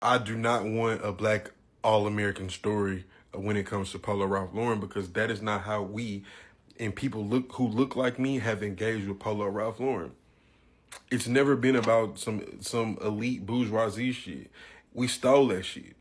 I do not want a black all-American story when it comes to Polo Ralph Lauren, because that is not how we and people who look like me have engaged with Polo Ralph Lauren. It's never been about some elite bourgeoisie shit. We stole that shit.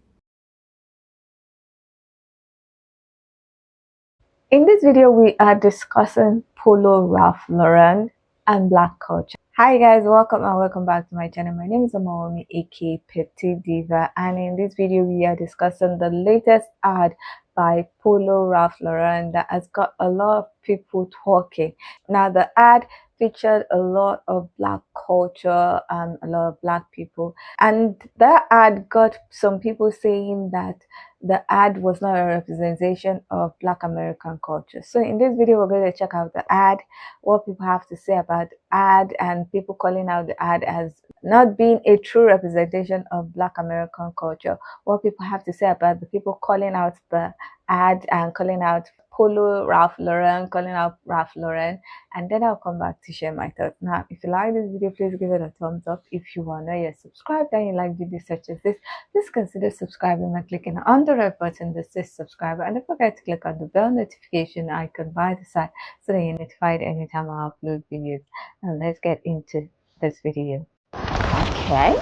In this video, we are discussing Polo Ralph Lauren and Black culture. Hi guys, welcome back to my channel. My name is Amaomi, aka Petite Diva, and in this video we are discussing the latest ad by Polo Ralph Lauren that has got a lot of people talking. Now the ad featured a lot of black culture and a lot of black people, and that ad got some people saying that the ad was not a representation of Black American culture. So in this video, we're going to check out the ad, what people have to say about the ad, and people calling out the ad as not being a true representation of Black American culture. What people have to say about the people calling out the ad and calling out Polo Ralph Lauren, calling out Ralph Lauren, and then I'll come back to share my thoughts. Now, if you like this video, please give it a thumbs up. If you are not yet subscribed and you like videos such as this, please consider subscribing by clicking on the red button that says subscribe, and don't forget to click on the bell notification icon by the side so that you're notified anytime I upload videos. Now let's get into this video. Okay.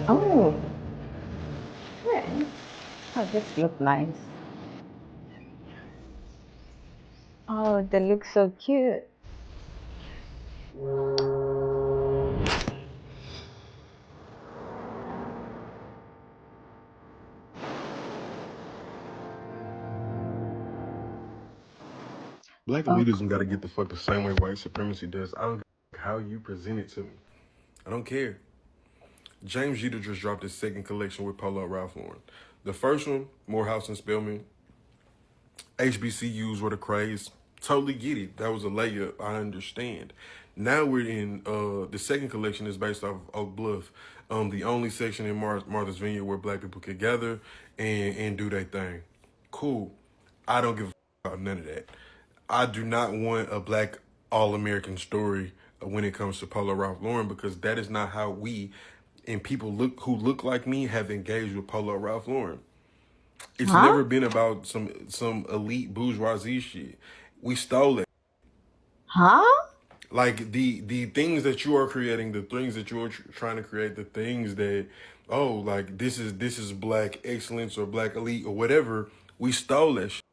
Oh, okay. Oh, this looks nice. Oh, they look so cute. Black elitism got to get the fuck the same way white supremacy does. I don't care how you present it to me. I don't care. James Jeter just dropped his second collection with Polo Ralph Lauren. The first one, Morehouse and Spelman, HBCUs were the craze. Totally get it. That was a layup. I understand. Now we're in the second collection is based off Oak Bluff, the only section in Martha's Vineyard where black people could gather and do their thing. Cool. I don't give a about none of that. I do not want a black all-American story when it comes to Polo Ralph Lauren, because that is not how we and people who look like me have engaged with Polo Ralph Lauren. It's never been about some elite bourgeoisie shit. We stole it. Like the things that you are creating, the things that you are trying to create, the things that like this is black excellence or black elite or whatever. We stole that shit.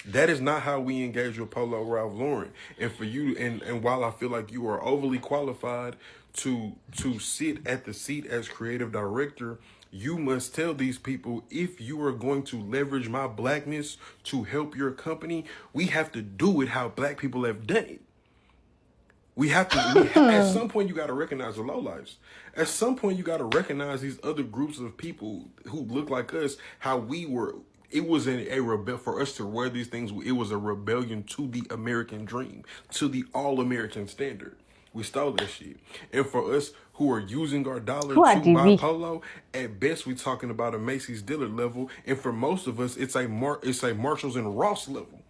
That is not how we engage with Polo Ralph Lauren. And for you, and while I feel like you are overly qualified to sit at the seat as creative director, you must tell these people, if you are going to leverage my blackness to help your company, we have to do it how black people have done it. We have to, at some point, you got to recognize the lowlifes. At some point, you got to recognize these other groups of people who look like us, how we were. It was a rebel for us to wear these things. It was a rebellion to the American dream, to the all-American standard. We stole that shit. And for us who are using our dollar to buy Polo, at best we're talking about a Macy's Dillard level. And for most of us, it's a Marshalls and Ross level.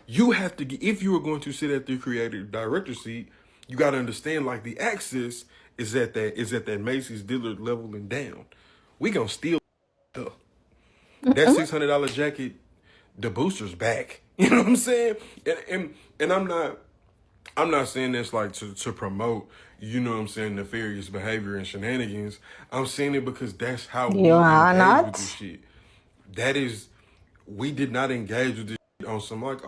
You have to get, if you are going to sit at the creative director seat, you got to understand, like, the access is at that Macy's Dillard level and down. We gonna steal that $600 jacket. The booster's back. You know what I'm saying? And I'm not saying this like to promote, you know what I'm saying, nefarious behavior and shenanigans. I'm saying it because that's how we engage with this shit. That is, we did not engage with this shit on some like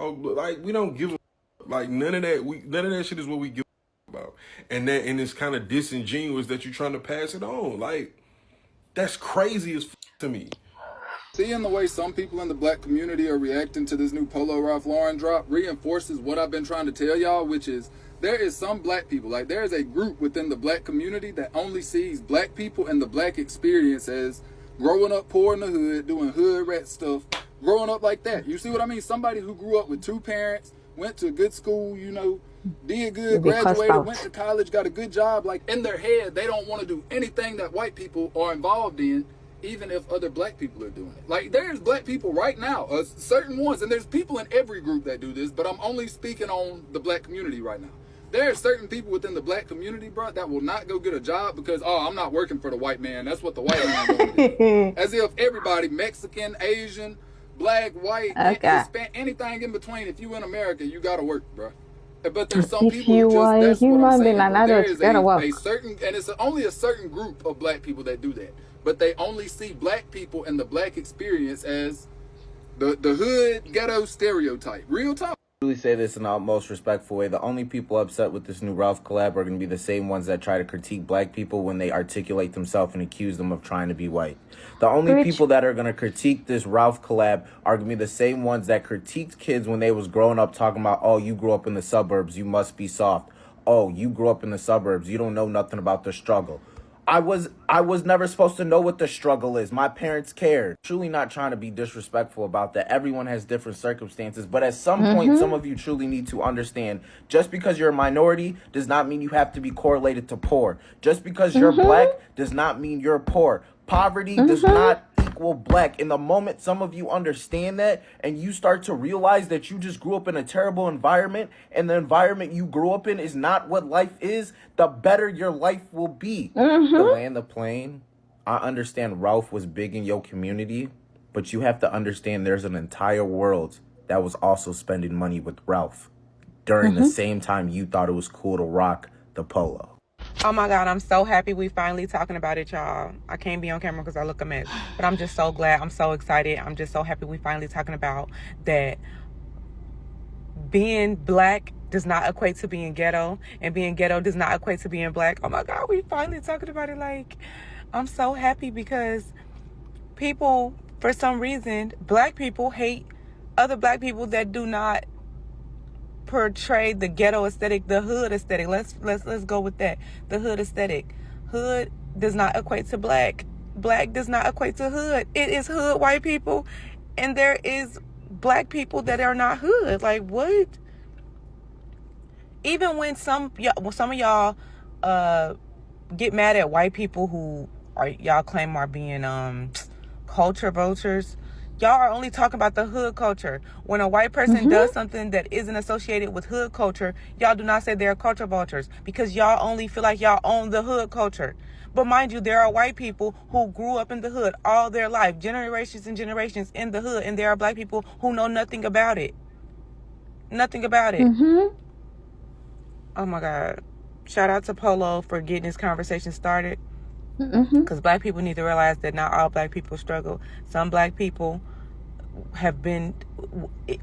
we don't give a, like none of that shit is what we give about. And it's kind of disingenuous that you're trying to pass it on. Like, that's crazy as to me. Seeing the way some people in the black community are reacting to this new Polo Ralph Lauren drop reinforces what I've been trying to tell y'all, which is there is some black people, like there is a group within the black community that only sees black people and the black experience as growing up poor in the hood, doing hood rat stuff, growing up like that. You see what I mean? Somebody who grew up with two parents, went to a good school, you know, did good, graduated, went to college, got a good job. Like, in their head, they don't want to do anything that white people are involved in, even if other black people are doing it. Like, there's black people right now, certain ones, and there's people in every group that do this, but I'm only speaking on the black community right now. There are certain people within the black community, bro, that will not go get a job because, oh, I'm not working for the white man. That's what the white man going to do. As if everybody, Mexican, Asian, black, white, Hispanic, anything in between, if you in America, you got to work, bro. But there's some people who just, that's what I'm saying. There is a certain, and it's only a certain group of black people that do that. But they only see black people and the black experience as the hood ghetto stereotype. Real talk. I really say this in the utmost respectful way. The only people upset with this new Ralph collab are going to be the same ones that try to critique black people when they articulate themselves and accuse them of trying to be white. The only people that are going to critique this Ralph collab are going to be the same ones that critiqued kids when they was growing up talking about, oh, you grew up in the suburbs, you must be soft. Oh, you grew up in the suburbs, you don't know nothing about the struggle. I was never supposed to know what the struggle is. My parents cared. Truly not trying to be disrespectful about that. Everyone has different circumstances. But at some point, some of you truly need to understand, just because you're a minority does not mean you have to be correlated to poor. Just because you're black does not mean you're poor. Poverty does not equal black. In the moment some of you understand that and you start to realize that you just grew up in a terrible environment and the environment you grew up in is not what life is, the better your life will be. The land, the plane. I understand Ralph was big in your community, but you have to understand there's an entire world that was also spending money with Ralph during the same time you thought it was cool to rock the Polo. Oh my God, I'm so happy we finally talking about it, y'all. I can't be on camera because I look a mess, but I'm just so glad. I'm so excited. I'm just so happy we finally talking about that. Being black does not equate to being ghetto, and being ghetto does not equate to being black. Oh my God, we finally talking about it. Like, I'm so happy because people, for some reason, black people hate other black people that do not portray the ghetto aesthetic, the hood aesthetic. Let's go with that. The hood aesthetic. Hood does not equate to black. Black does not equate to hood. It is hood white people, and there is black people that are not hood. Like, what? Even when some of y'all get mad at white people who y'all claim are being culture vultures, y'all are only talking about the hood culture. When a white person does something that isn't associated with hood culture, y'all do not say they're culture vultures because y'all only feel like y'all own the hood culture. But mind you, there are white people who grew up in the hood all their life, generations and generations in the hood, and there are black people who know nothing about it. Nothing about it. Oh my God. Shout out to Polo for getting this conversation started. Because black people need to realize that not all black people struggle. Some black people have been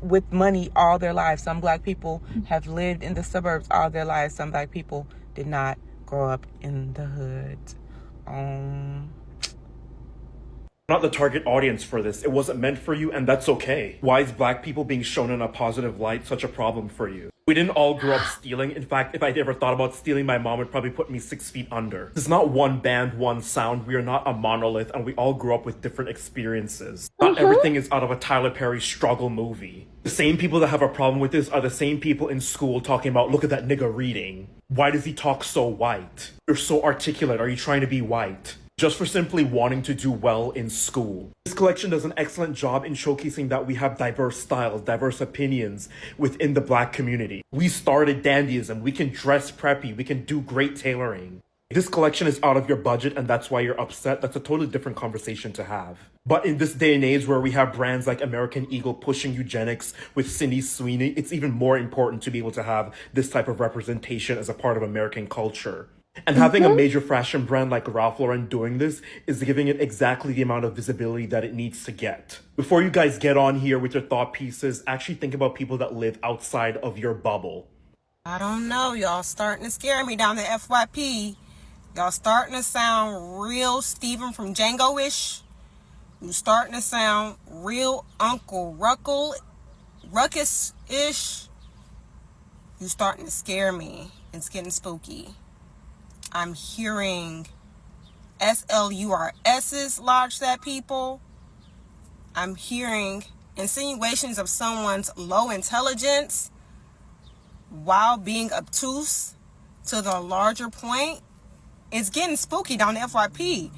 with money all their lives. Some black people have lived in the suburbs all their lives. Some black people did not grow up in the hood. Not the target audience for this. It wasn't meant for you, and that's okay. Why is black people being shown in a positive light such a problem for you? We didn't all grow up stealing. In fact, if I ever thought about stealing, my mom would probably put me 6 feet under. This is not one band, one sound. We are not a monolith, and we all grew up with different experiences. Not everything is out of a Tyler Perry struggle movie. The same people that have a problem with this are the same people in school talking about, look at that nigga reading. Why does he talk so white? You're so articulate. Are you trying to be white? Just for simply wanting to do well in school. This collection does an excellent job in showcasing that we have diverse styles, diverse opinions within the black community. We started dandyism, we can dress preppy, we can do great tailoring. This collection is out of your budget and that's why you're upset. That's a totally different conversation to have. But in this day and age where we have brands like American Eagle pushing eugenics with Sydney Sweeney, it's even more important to be able to have this type of representation as a part of American culture. And having a major fashion brand like Ralph Lauren doing this is giving it exactly the amount of visibility that it needs to get. Before you guys get on here with your thought pieces, actually think about people that live outside of your bubble. I don't know, y'all starting to scare me down the FYP. Y'all starting to sound real Steven from Django-ish. You starting to sound real Uncle Ruckus-ish. You starting to scare me. It's getting spooky. I'm hearing SLURS's lodged at people. I'm hearing insinuations of someone's low intelligence while being obtuse to the larger point. It's getting spooky down the FYP.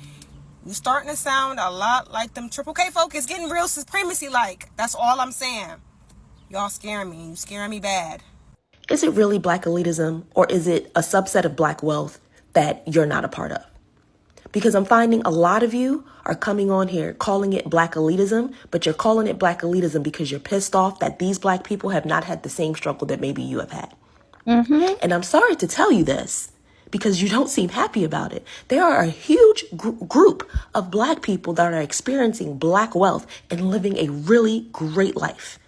You starting to sound a lot like them Triple K folk. It's getting real supremacy like. That's all I'm saying. Y'all scaring me. You scaring me bad. Is it really black elitism, or is it a subset of black wealth that you're not a part of? Because I'm finding a lot of you are coming on here calling it black elitism, but you're calling it black elitism because you're pissed off that these black people have not had the same struggle that maybe you have had. And I'm sorry to tell you this, because you don't seem happy about it. There are a huge group of black people that are experiencing black wealth and living a really great life.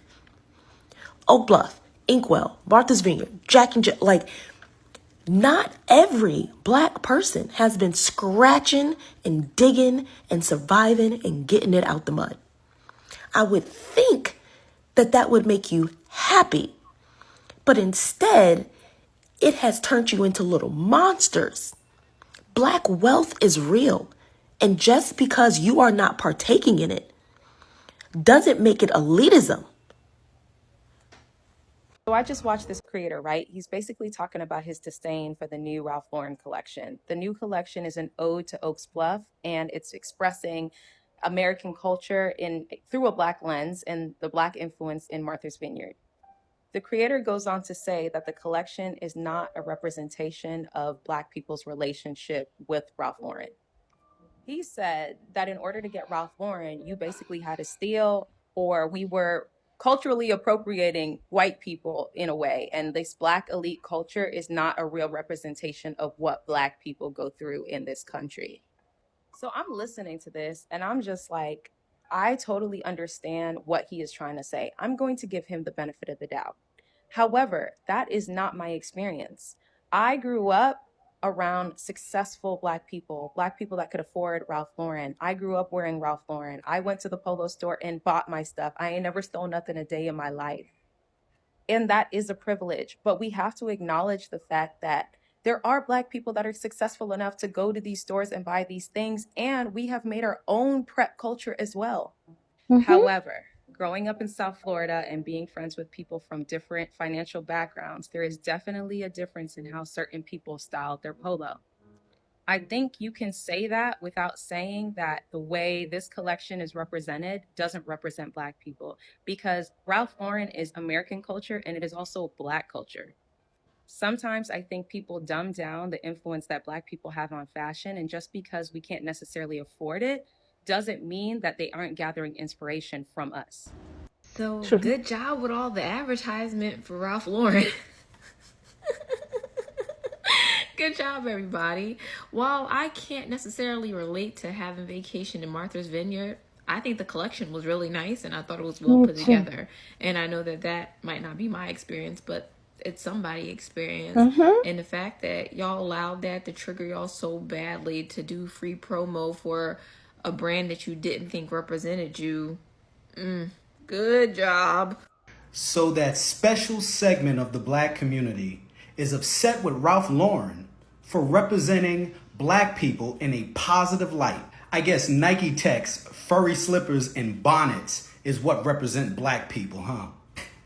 Oak Bluff, Inkwell, Martha's Vineyard, Jack and Jill, like, not every black person has been scratching and digging and surviving and getting it out the mud. I would think that that would make you happy, but instead, it has turned you into little monsters. Black wealth is real, and just because you are not partaking in it doesn't make it elitism. So I just watched this creator, right? He's basically talking about his disdain for the new Ralph Lauren collection. The new collection is an ode to Oaks Bluff, and it's expressing American culture through a black lens and the black influence in Martha's Vineyard. The creator goes on to say that the collection is not a representation of black people's relationship with Ralph Lauren. He said that in order to get Ralph Lauren, you basically had to steal, or we were culturally appropriating white people in a way. And this black elite culture is not a real representation of what black people go through in this country. So I'm listening to this and I'm just like, I totally understand what he is trying to say. I'm going to give him the benefit of the doubt. However, that is not my experience. I grew up around successful black people that could afford Ralph Lauren. I grew up wearing Ralph Lauren. I went to the Polo store and bought my stuff. I ain't never stole nothing a day in my life. And that is a privilege. But we have to acknowledge the fact that there are black people that are successful enough to go to these stores and buy these things. And we have made our own prep culture as well. However, growing up in South Florida and being friends with people from different financial backgrounds, there is definitely a difference in how certain people styled their polo. I think you can say that without saying that the way this collection is represented doesn't represent black people, because Ralph Lauren is American culture and it is also black culture. Sometimes I think people dumb down the influence that black people have on fashion, and just because we can't necessarily afford it doesn't mean that they aren't gathering inspiration from us. So good job with all the advertisement for Ralph Lauren. Good job, everybody. While I can't necessarily relate to having vacation in Martha's Vineyard, I think the collection was really nice and I thought it was well put together. And I know that that might not be my experience, but it's somebody's experience. And the fact that y'all allowed that to trigger y'all so badly to do free promo for a brand that you didn't think represented you. Good job. So that special segment of the black community is upset with Ralph Lauren for representing black people in a positive light. I guess Nike Tech's furry slippers and bonnets is what represent black people, huh?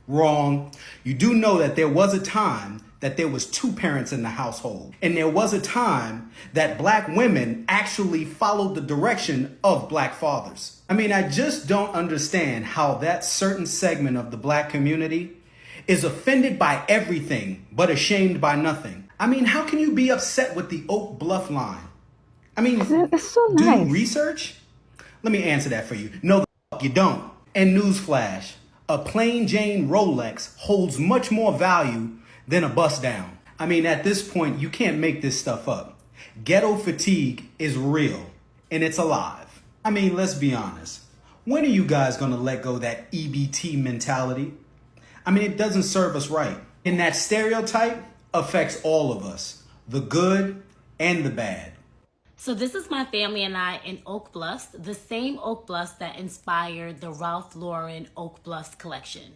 Wrong. You do know that there was a time that there was two parents in the household. And there was a time that black women actually followed the direction of black fathers. I mean, I just don't understand how that certain segment of the black community is offended by everything but ashamed by nothing. I mean, how can you be upset with the Oak Bluff line? I mean, it's so nice. Do you research? Let me answer that for you. No, the fuck you don't. And newsflash, a plain Jane Rolex holds much more value than a bust down. I mean, at this point, you can't make this stuff up. Ghetto fatigue is real, and it's alive. I mean, let's be honest. When are you guys gonna let go of that EBT mentality? I mean, it doesn't serve us right. And that stereotype affects all of us, the good and the bad. So this is my family and I in Oak Bluffs, the same Oak Bluffs that inspired the Ralph Lauren Oak Bluffs collection.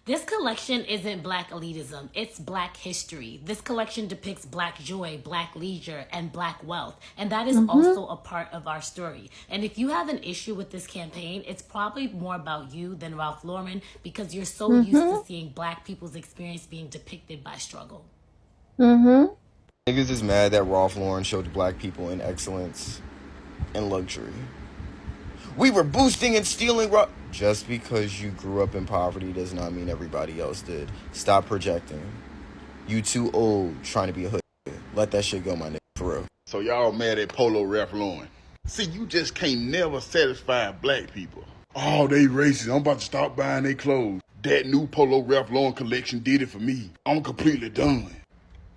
This collection isn't black elitism, it's black history. This collection depicts black joy, black leisure, and black wealth. And that is also a part of our story. And if you have an issue with this campaign, it's probably more about you than Ralph Lauren, because you're so used to seeing black people's experience being depicted by struggle. Niggas is mad that Ralph Lauren showed black people in excellence and luxury. We were boosting and stealing. Just because you grew up in poverty does not mean everybody else did. Stop projecting. You too old trying to be a hood. Let that shit go, my nigga, for real. So y'all mad at Polo Ralph Lauren. See, you just can't never satisfy black people. Oh, they racist. I'm about to stop buying their clothes. That new Polo Ralph Lauren collection did it for me. I'm completely done.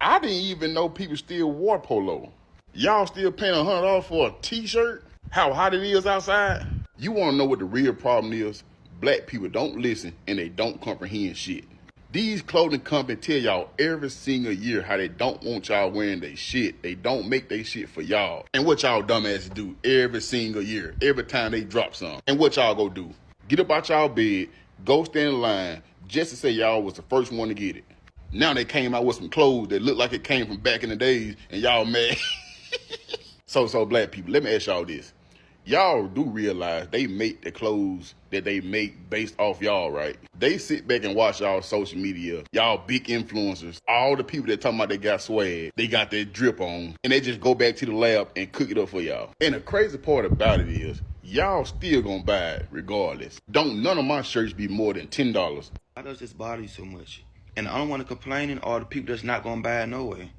I didn't even know people still wore Polo. Y'all still paying $100 for a t-shirt? How hot it is outside? You want to know what the real problem is? Black people don't listen and they don't comprehend shit. These clothing companies tell y'all every single year how they don't want y'all wearing their shit. They don't make their shit for y'all. And what y'all dumbasses do every single year, every time they drop some. And what y'all go do? Get up out y'all bed, go stand in line just to say y'all was the first one to get it. Now they came out with some clothes that look like it came from back in the days and y'all mad. So black people, let me ask y'all this. Y'all do realize they make the clothes that they make based off y'all, right? They sit back and watch y'all social media, y'all big influencers, all the people that talking about they got swag, they got their drip on, and they just go back to the lab and cook it up for y'all. And the crazy part about it is, y'all still gonna buy it regardless. Don't none of my shirts be more than $10. Why does this bother you so much? And I don't want to complain in all the people that's not gonna buy it no way.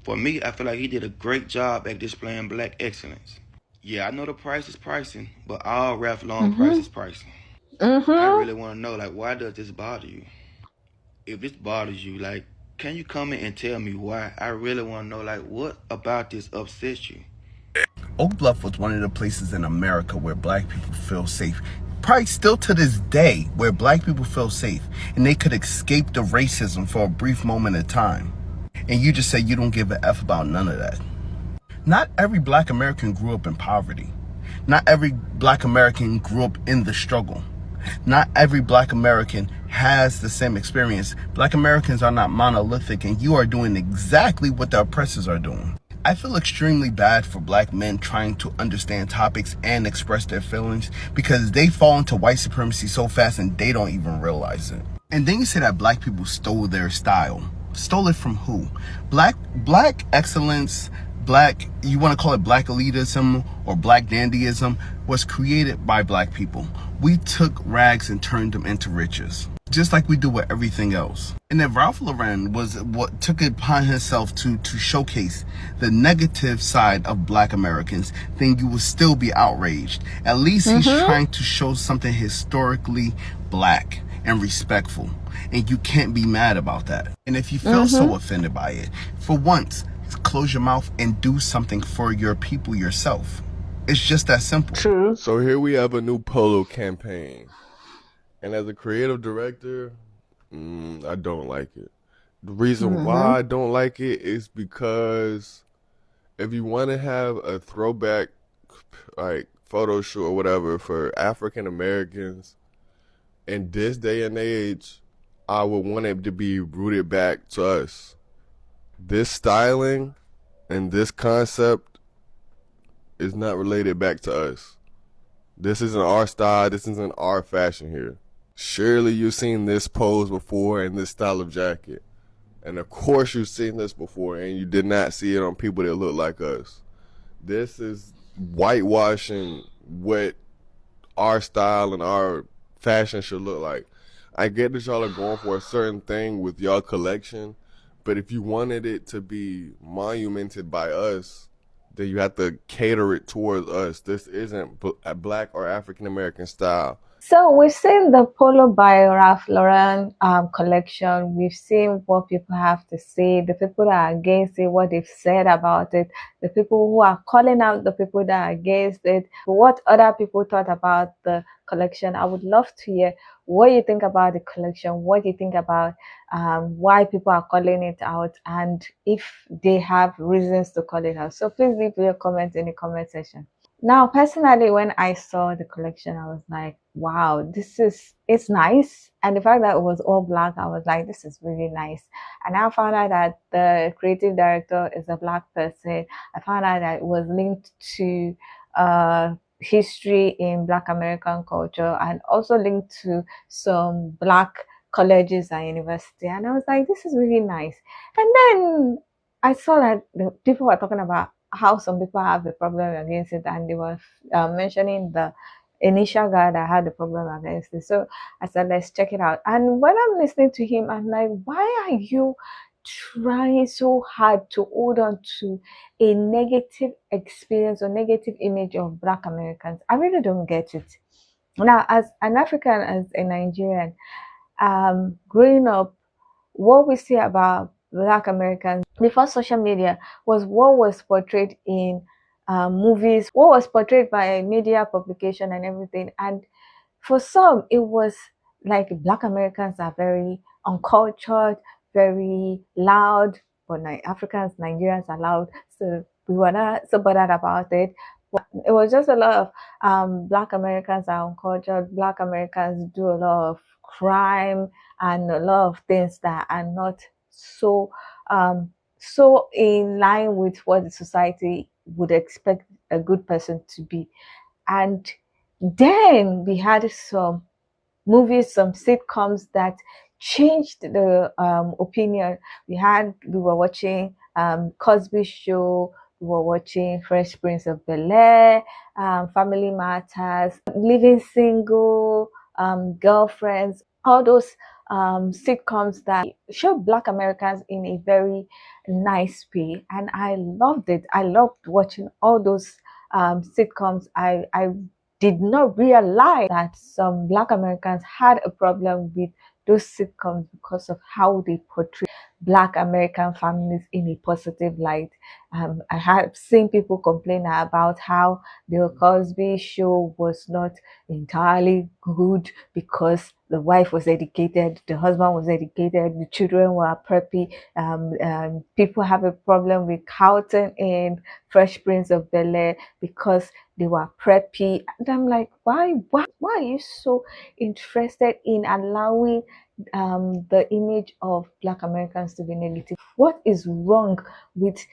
For me, I feel like he did a great job at displaying black excellence. Yeah, I know the price is pricing, but all Ralph Lauren price is pricing. I really want to know, like, why does this bother you? If this bothers you, like, can you come in and tell me why? I really want to know, like, what about this upsets you? Oak Bluff was one of the places in America where black people feel safe. Probably still to this day, where black people feel safe and they could escape the racism for a brief moment of time. And you just say you don't give a F about none of that. Not every black American grew up in poverty. Not every black American grew up in the struggle. Not every black American has the same experience. Black Americans are not monolithic, and you are doing exactly what the oppressors are doing. I feel extremely bad for black men trying to understand topics and express their feelings because they fall into white supremacy so fast and they don't even realize it. And then you say that black people stole their style. Stole it from who? Black excellence, you want to call it black elitism or black dandyism, was created by black people. We took rags and turned them into riches, just like we do with everything else. And if Ralph Lauren was what took it upon himself to showcase the negative side of black Americans, then you will still be outraged. At least he's trying to show something historically black and respectful, and you can't be mad about that. And if you feel so offended by it, for once, close your mouth and do something for your people yourself. It's just that simple. True. So here we have a new Polo campaign. And as a creative director, I don't like it. The reason why I don't like it is because if you want to have a throwback like photo shoot or whatever for African Americans in this day and age, I would want it to be rooted back to us. This styling and this concept is not related back to us. This isn't our style. This isn't our fashion here. Surely you've seen this pose before and this style of jacket. And of course you've seen this before and you did not see it on people that look like us. This is whitewashing what our style and our fashion should look like. I get that y'all are going for a certain thing with y'all collection, but if you wanted it to be monumented by us, then you have to cater it towards us. This isn't a black or African American style. So we've seen the Polo by Ralph Lauren collection. We've seen what people have to say, the people that are against it, what they've said about it, the people who are calling out the people that are against it, what other people thought about the collection. I would love to hear what you think about the collection, what you think about why people are calling it out, and if they have reasons to call it out. So please leave your comments in the comment section. Now, personally, when I saw the collection, I was like, wow, it's nice. And the fact that it was all black, I was like, this is really nice. And I found out that the creative director is a black person. I found out that it was linked to history in Black American culture and also linked to some black colleges and university. And I was like, this is really nice. And then I saw that the people were talking about how some people have a problem against it, and they were mentioning the initial guy that had the problem against it. So I said, let's check it out. And when I'm listening to him, I'm like, why are you trying so hard to hold on to a negative experience or negative image of Black Americans? I really don't get it. Now, as an African, as a Nigerian, growing up, what we see about Black Americans before social media was what was portrayed in movies, what was portrayed by media publication and everything. And for some, it was like Black Americans are very uncultured, very loud, but Africans, Nigerians are loud. So we were not so bothered about it. But it was just a lot of Black Americans are uncultured, Black Americans do a lot of crime and a lot of things that are not so so in line with what the society would expect a good person to be. And then we had some movies, some sitcoms that changed the opinion. We were watching Cosby Show, we were watching Fresh Prince of Bel-Air, Family Matters, Living Single, Girlfriends, all those sitcoms that show Black Americans in a very nice way. And I loved it. I loved watching all those sitcoms. I did not realize that some Black Americans had a problem with those sitcoms because of how they portray Black American families in a positive light. I have seen people complain about how the Cosby Show was not entirely good because the wife was educated, the husband was educated, the children were preppy. People have a problem with Carlton and Fresh Prince of Bel-Air because they were preppy. And I'm like, why are you so interested in allowing the image of Black Americans to be negative? What is wrong with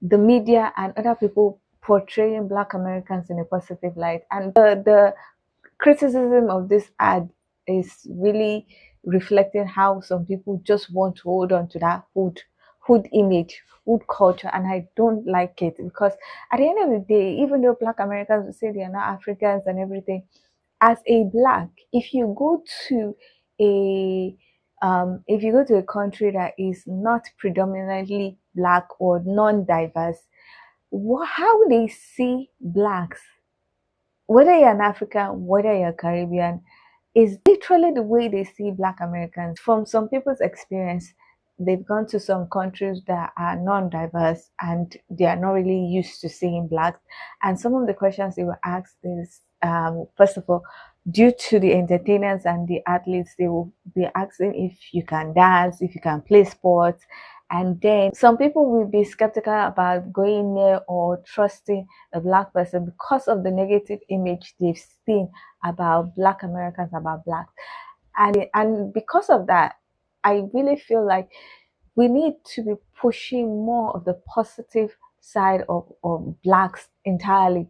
the media and other people portraying Black Americans in a positive light? And the criticism of this ad is really reflecting how some people just want to hold on to that hood image, hood culture, and I don't like it, because at the end of the day, even though Black Americans will say they are not Africans and everything, as a Black, if you go to a country that is not predominantly Black or non-diverse, how they see Blacks, whether you're an African, whether you're Caribbean, is literally the way they see Black Americans. From some people's experience, they've gone to some countries that are non-diverse and they are not really used to seeing Blacks. And some of the questions they were asked is, first of all, due to the entertainers and the athletes, they will be asking if you can dance, if you can play sports. And then some people will be skeptical about going near or trusting a Black person because of the negative image they've seen about Black Americans, about Blacks. And because of that, I really feel like we need to be pushing more of the positive side of Blacks entirely.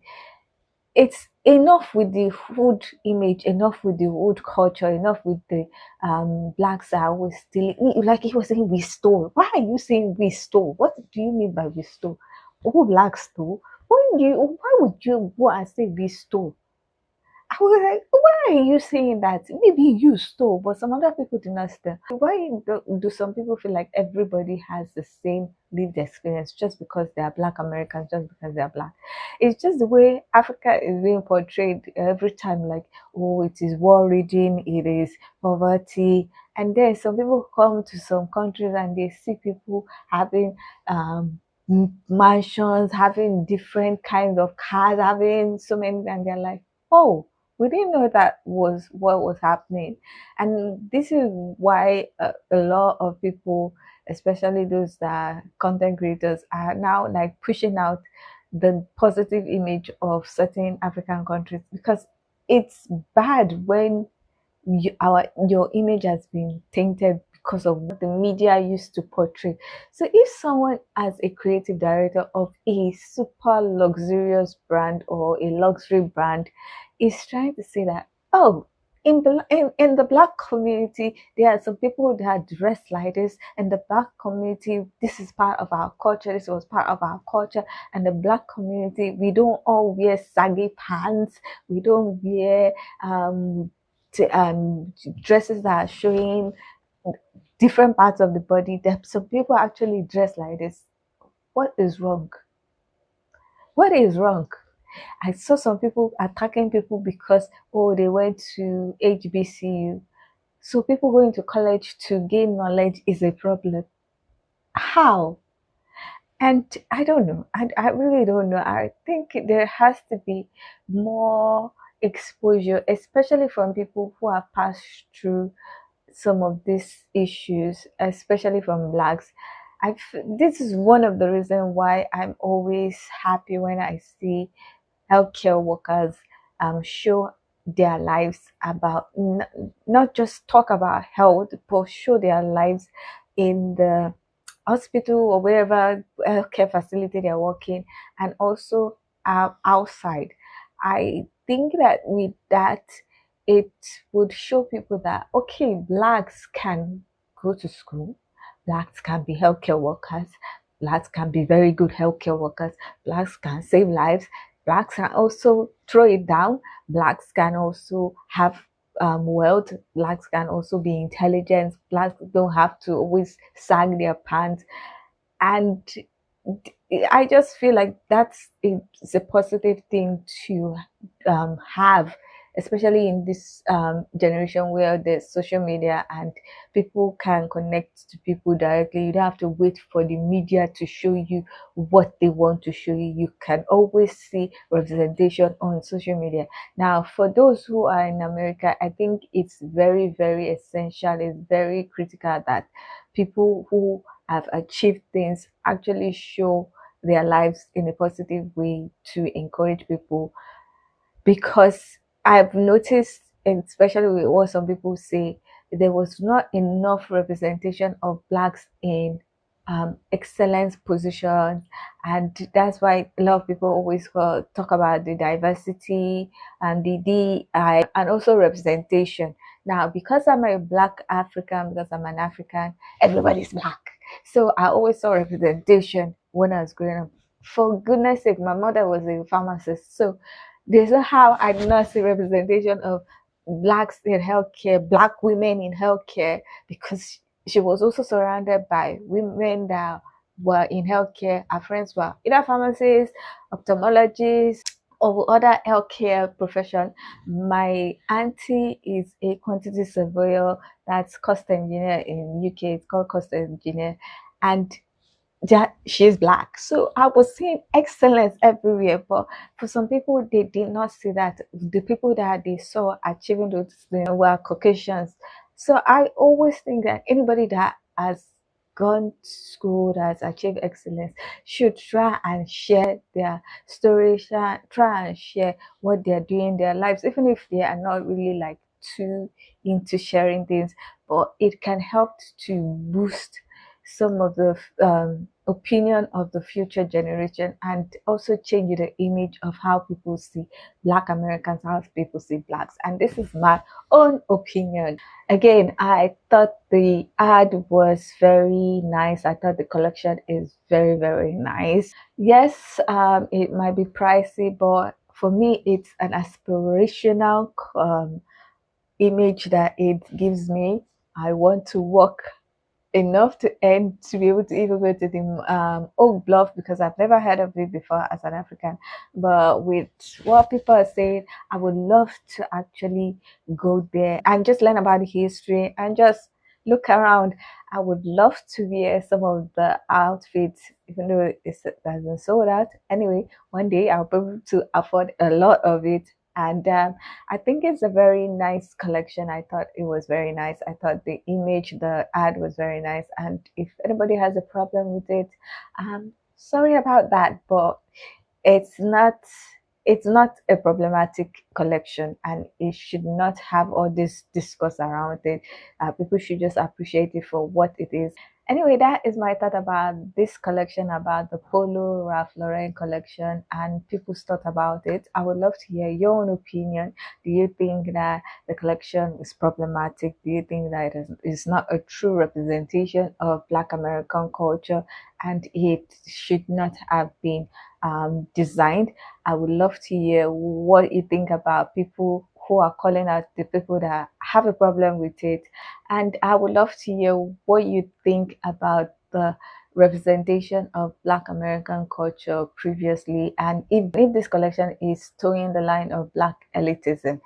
It's enough with the hood image, enough with the hood culture, enough with the Blacks are always stealing. Like he was saying, we stole. Why are you saying we stole? What do you mean by we stole? Oh, Blacks stole. Why would you go and say we stole? I was like, why are you saying that? Maybe you stole, but some other people did not steal. Why do some people feel like everybody has the same lived experience just because they are Black Americans, just because they are Black? It's just the way Africa is being portrayed every time, like, oh, it is war-ridden, it is poverty. And then some people come to some countries and they see people having mansions, having different kinds of cars, having so many, and they're like, oh, we didn't know that was what was happening. And this is why a lot of people, especially those that are content creators, are now like pushing out the positive image of certain African countries, because it's bad when your image has been tainted because of what the media used to portray. So if someone as a creative director of a super luxurious brand or a luxury brand is trying to say that, oh, in the black community, there are some people that dress like this. In the black community, this is part of our culture. This was part of our culture. And the black community, we don't all wear saggy pants. We don't wear dresses that are showing different parts of the body. That some people actually dress like this. What is wrong? What is wrong? I saw some people attacking people because, oh, they went to HBCU. So people going to college to gain knowledge is a problem. How? And I don't know. I really don't know. I think there has to be more exposure, especially from people who have passed through some of these issues, especially from blacks. This is one of the reasons why I'm always happy when I see healthcare workers show their lives about not just talk about health, but show their lives in the hospital or wherever healthcare facility they're working, and also outside. I think that with that, it would show people that okay, blacks can go to school, blacks can be healthcare workers, blacks can be very good healthcare workers, blacks can save lives, blacks can also throw it down, blacks can also have wealth, blacks can also be intelligent, blacks don't have to always sag their pants. And I just feel like it's a positive thing to have, especially in this generation where there's social media and people can connect to people directly. You don't have to wait for the media to show you what they want to show you. You can always see representation on social media. Now, for those who are in America, I think it's very, very essential. It's very critical that people who have achieved things actually show their lives in a positive way to encourage people, because I've noticed, and especially with what some people say, there was not enough representation of blacks in excellence positions, and that's why a lot of people always talk about the diversity and the DI and also representation. Now, because I'm a black African, because I'm an African, everybody's black. So I always saw representation when I was growing up. For goodness sake, my mother was a pharmacist, so there's a how I did not see representation of blacks in healthcare, black women in healthcare, because she was also surrounded by women that were in healthcare. Her friends were either pharmacists, ophthalmologists, or other healthcare profession. My auntie is a quantity surveyor, that's cost engineer in UK. It's called cost engineer, and she's black. So I was seeing excellence everywhere, but for some people they did not see that. The people that they saw achieving those things were Caucasians. So I always think that anybody that has gone to school, that has achieved excellence, should try and share their story, try and share what they're doing in their lives, even if they are not really like too into sharing things, but it can help to boost some of the opinion of the future generation, and also change the image of how people see black Americans, how people see blacks. And this is my own opinion. Again, I thought the ad was very nice. I thought the collection is very, very nice. Yes, it might be pricey, but for me it's an aspirational image that it gives me. I want to work enough to earn to be able to even go to the Oak Bluff, because I've never heard of it before as an African. But with what people are saying, I would love to actually go there and just learn about the history and just look around. I would love to wear some of the outfits, even though it has been sold out. Anyway, one day I'll be able to afford a lot of it. And I think it's a very nice collection. I thought it was very nice. I thought the image, the ad was very nice. And if anybody has a problem with it, sorry about that, but it's not a problematic collection, and it should not have all this discourse around it. People should just appreciate it for what it is. Anyway, that is my thought about this collection, about the Polo Ralph Lauren collection, and people's thought about it. I would love to hear your own opinion. Do you think that the collection is problematic? Do you think that it is not a true representation of Black American culture and it should not have been designed? I would love to hear what you think about people who are calling out the people that have a problem with it. And I would love to hear what you think about the representation of Black American culture previously, and if this collection is towing the line of Black elitism.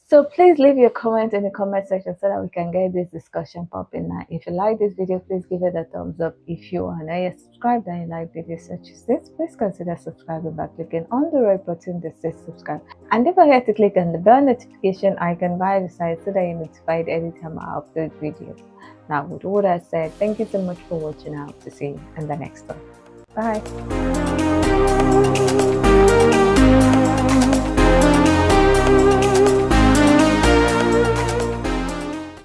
So please leave your comment in the comment section so that we can get this discussion popping. Now, if you like this video, please give it a thumbs up. If you are not yet subscribed and you like videos such as this, please consider subscribing by clicking on the red button that says subscribe. And don't forget to click on the bell notification icon by the side so that you're notified anytime I upload videos. Now, with all that said, thank you so much for watching. I hope to see you in the next one. Bye.